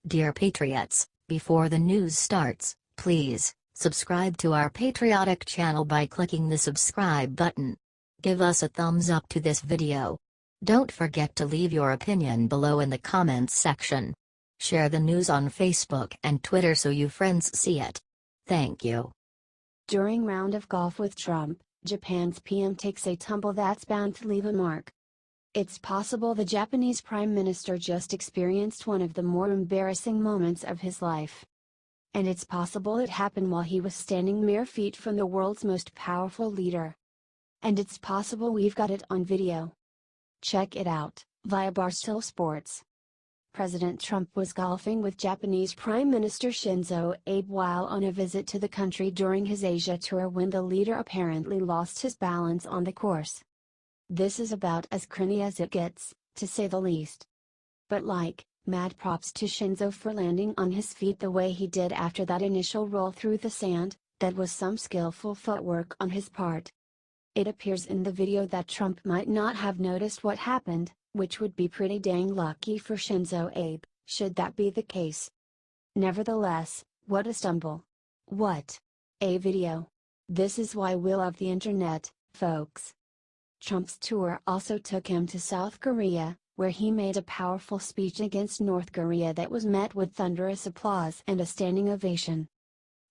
Dear Patriots, before the news starts, please subscribe to our patriotic channel by clicking the subscribe button. Give us a thumbs up to this video. Don't forget to leave your opinion below in the comments section. Share the news on Facebook and Twitter so you friends see it. Thank you. During round of golf with Trump, Japan's PM takes a tumble that's bound to leave a mark. It's possible the Japanese Prime Minister just experienced one of the more embarrassing moments of his life. And it's possible it happened while he was standing mere feet from the world's most powerful leader. And it's possible we've got it on video. Check it out, via Barstool Sports. President Trump was golfing with Japanese Prime Minister Shinzo Abe while on a visit to the country during his Asia tour when the leader apparently lost his balance on the course. This is about as cringy as it gets, to say the least. But mad props to Shinzo for landing on his feet the way he did after that initial roll through the sand. That was some skillful footwork on his part. It appears in the video that Trump might not have noticed what happened, which would be pretty dang lucky for Shinzo Abe, should that be the case. Nevertheless, what a stumble. What a video. This is why we love the internet, folks. Trump's tour also took him to South Korea, where he made a powerful speech against North Korea that was met with thunderous applause and a standing ovation.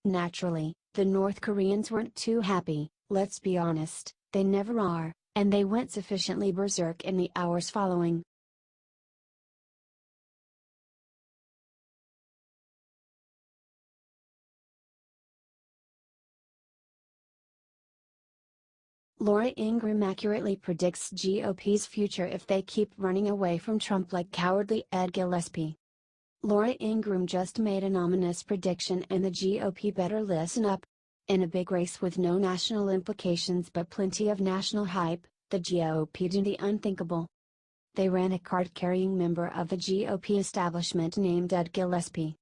Naturally, the North Koreans weren't too happy. Let's be honest, they never are, and they went sufficiently berserk in the hours following. Laura Ingraham accurately predicts GOP's future if they keep running away from Trump like cowardly Ed Gillespie. Laura Ingraham just made an ominous prediction and the GOP better listen up. In a big race with no national implications but plenty of national hype, the GOP did the unthinkable. They ran a card-carrying member of the GOP establishment named Ed Gillespie.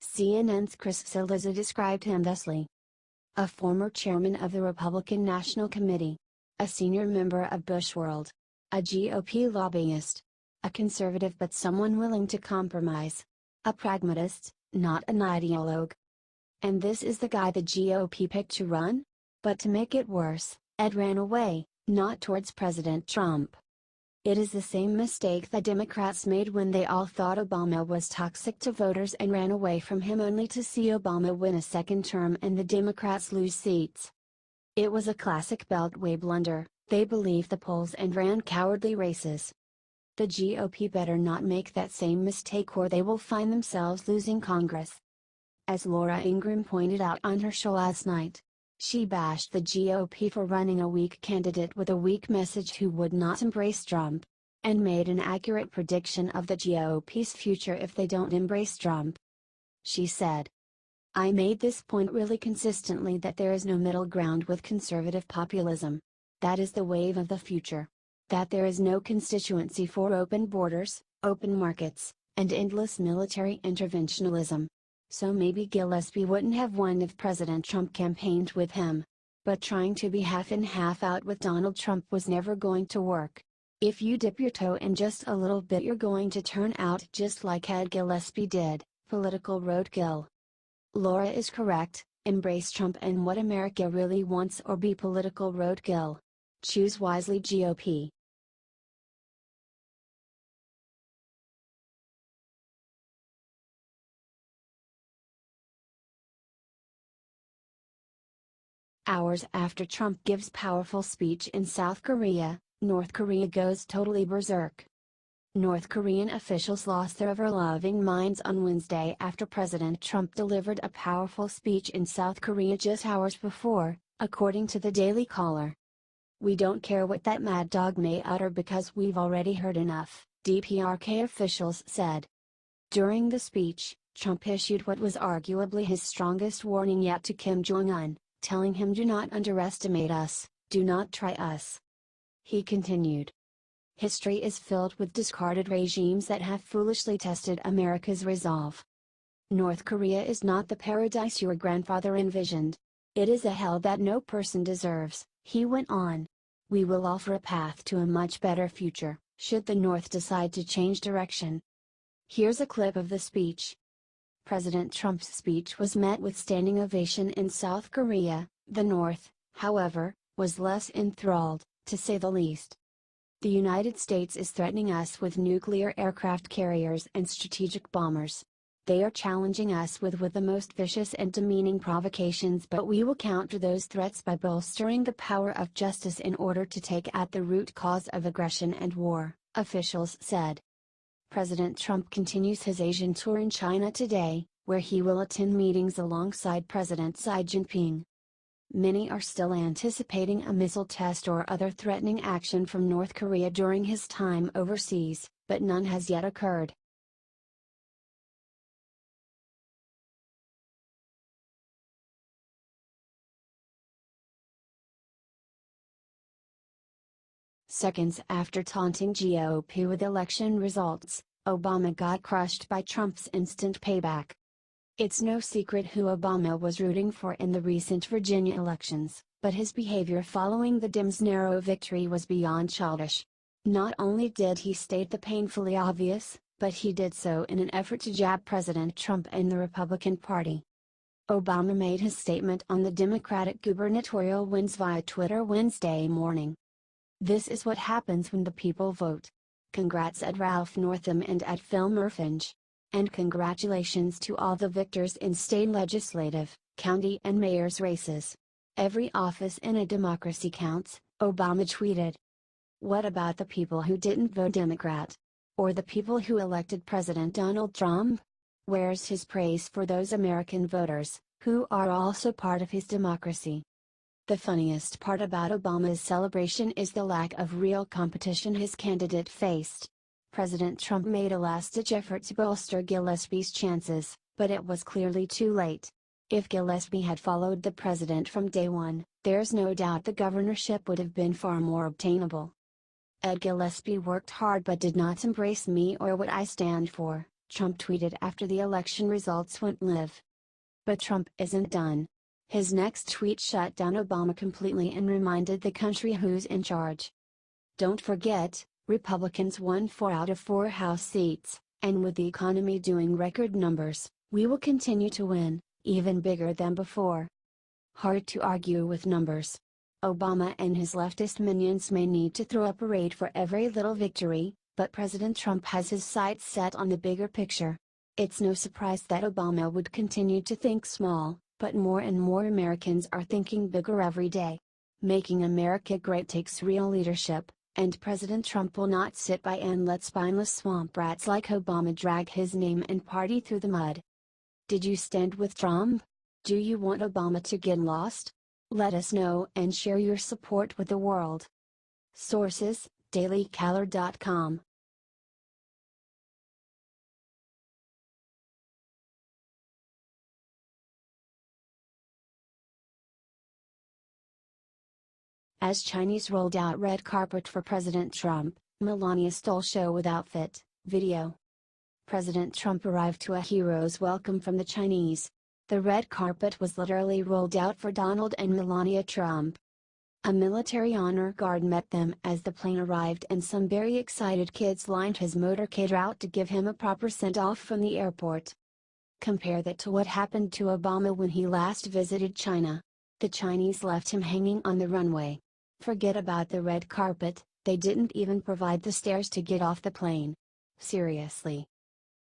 CNN's Chris Cillizza described him thusly: a former chairman of the Republican National Committee, a senior member of Bush World, a GOP lobbyist, a conservative but someone willing to compromise, a pragmatist, not an ideologue. And this is the guy the GOP picked to run? But to make it worse, Ed ran away, not towards President Trump. It is the same mistake the Democrats made when they all thought Obama was toxic to voters and ran away from him only to see Obama win a second term and the Democrats lose seats. It was a classic Beltway blunder. They believed the polls and ran cowardly races. The GOP better not make that same mistake or they will find themselves losing Congress. As Laura Ingraham pointed out on her show last night, she bashed the GOP for running a weak candidate with a weak message who would not embrace Trump, and made an accurate prediction of the GOP's future if they don't embrace Trump. She said, "I made this point really consistently that there is no middle ground with conservative populism. That is the wave of the future. That there is no constituency for open borders, open markets, and endless military interventionism. So maybe Gillespie wouldn't have won if President Trump campaigned with him. But trying to be half in half out with Donald Trump was never going to work. If you dip your toe in just a little bit you're going to turn out just like Ed Gillespie did, political roadkill." Laura is correct. Embrace Trump and what America really wants or be political roadkill. Choose wisely, GOP. Hours after Trump gives powerful speech in South Korea, North Korea goes totally berserk. North Korean officials lost their ever-loving minds on Wednesday after President Trump delivered a powerful speech in South Korea just hours before, according to the Daily Caller. "We don't care what that mad dog may utter because we've already heard enough," DPRK officials said. During the speech, Trump issued what was arguably his strongest warning yet to Kim Jong-un, telling him, "Do not underestimate us, do not try us." He continued, "History is filled with discarded regimes that have foolishly tested America's resolve. North Korea is not the paradise your grandfather envisioned. It is a hell that no person deserves," he went on. "We will offer a path to a much better future, should the North decide to change direction." Here's a clip of the speech. President Trump's speech was met with standing ovation in South Korea. The North, however, was less enthralled, to say the least. The United States is threatening us with nuclear aircraft carriers and strategic bombers. They are challenging us with the most vicious and demeaning provocations, but we will counter those threats by bolstering the power of justice in order to take at the root cause of aggression and war, officials said. President Trump continues his Asian tour in China today, where he will attend meetings alongside President Xi Jinping. Many are still anticipating a missile test or other threatening action from North Korea during his time overseas, but none has yet occurred. Seconds after taunting GOP with election results, Obama got crushed by Trump's instant payback. It's no secret who Obama was rooting for in the recent Virginia elections, but his behavior following the Dems' narrow victory was beyond childish. Not only did he state the painfully obvious, but he did so in an effort to jab President Trump and the Republican Party. Obama made his statement on the Democratic gubernatorial wins via Twitter Wednesday morning. "This is what happens when the people vote. Congrats at Ralph Northam and at Phil Murfinch. And congratulations to all the victors in state legislative, county and mayor's races. Every office in a democracy counts," Obama tweeted. What about the people who didn't vote Democrat? Or the people who elected President Donald Trump? Where's his praise for those American voters, who are also part of his democracy? The funniest part about Obama's celebration is the lack of real competition his candidate faced. President Trump made a last-ditch effort to bolster Gillespie's chances, but it was clearly too late. If Gillespie had followed the president from day one, there's no doubt the governorship would have been far more obtainable. "Ed Gillespie worked hard but did not embrace me or what I stand for," Trump tweeted after the election results went live. But Trump isn't done. His next tweet shut down Obama completely and reminded the country who's in charge. "Don't forget, Republicans won 4 out of 4 House seats, and with the economy doing record numbers, we will continue to win, even bigger than before." Hard to argue with numbers. Obama and his leftist minions may need to throw a parade for every little victory, but President Trump has his sights set on the bigger picture. It's no surprise that Obama would continue to think small, but more and more Americans are thinking bigger every day. Making America great takes real leadership, and President Trump will not sit by and let spineless swamp rats like Obama drag his name and party through the mud. Did you stand with Trump? Do you want Obama to get lost? Let us know and share your support with the world. Sources: dailycaller.com. As Chinese rolled out red carpet for President Trump, Melania stole show with outfit, video. President Trump arrived to a hero's welcome from the Chinese. The red carpet was literally rolled out for Donald and Melania Trump. A military honor guard met them as the plane arrived and some very excited kids lined his motorcade route to give him a proper send-off from the airport. Compare that to what happened to Obama when he last visited China. The Chinese left him hanging on the runway. Forget about the red carpet, they didn't even provide the stairs to get off the plane. Seriously.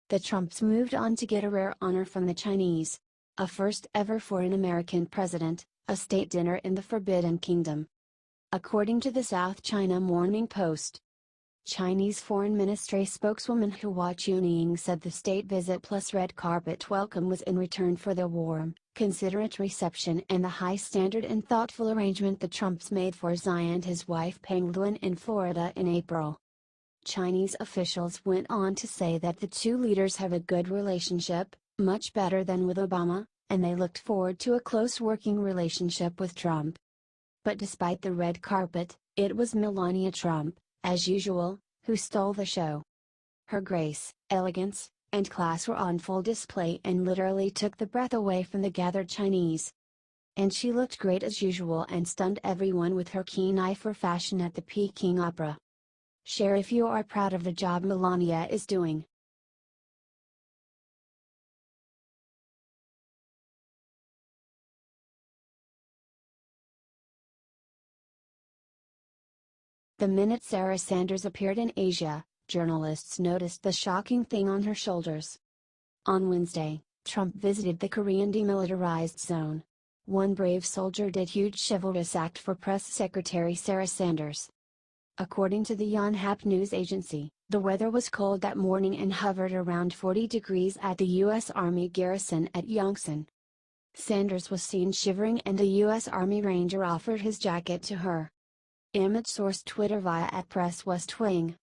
The Trumps moved on to get a rare honor from the Chinese. A first ever for an American president, a state dinner in the Forbidden Kingdom. According to the South China Morning Post, Chinese Foreign Ministry spokeswoman Hua Chunying said the state visit plus red carpet welcome was in return for the warm, considerate reception and the high standard and thoughtful arrangement the Trumps made for Xi and his wife Peng Luyuan in Florida in April. Chinese officials went on to say that the two leaders have a good relationship, much better than with Obama, and they looked forward to a close working relationship with Trump. But despite the red carpet, it was Melania Trump, as usual, who stole the show. Her grace, elegance, and class were on full display and literally took the breath away from the gathered Chinese. And she looked great as usual and stunned everyone with her keen eye for fashion at the Peking Opera. Share if you are proud of the job Melania is doing. The minute Sarah Sanders appeared in Asia, journalists noticed the shocking thing on her shoulders. On Wednesday, Trump visited the Korean demilitarized zone. One brave soldier did huge chivalrous act for Press Secretary Sarah Sanders. According to the Yonhap news agency, the weather was cold that morning and hovered around 40 degrees at the U.S. Army garrison at Yongsan. Sanders was seen shivering and the U.S. Army Ranger offered his jacket to her. Image source Twitter via @PressWestWing.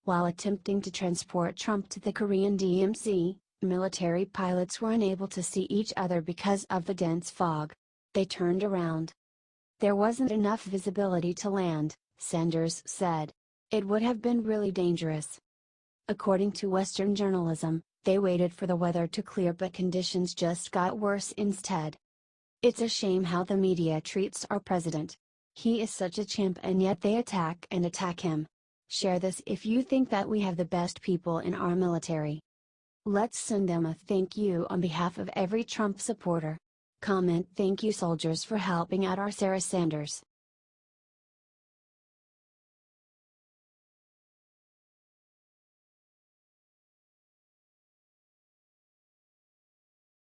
While attempting to transport Trump to the Korean DMZ, military pilots were unable to see each other because of the dense fog. They turned around. There wasn't enough visibility to land, Sanders said. It would have been really dangerous. According to Western journalism, they waited for the weather to clear but conditions just got worse instead. It's a shame how the media treats our president. He is such a chimp and yet they attack him. Share this if you think that we have the best people in our military. Let's send them a thank you on behalf of every Trump supporter. Comment thank you soldiers for helping out our Sarah Sanders.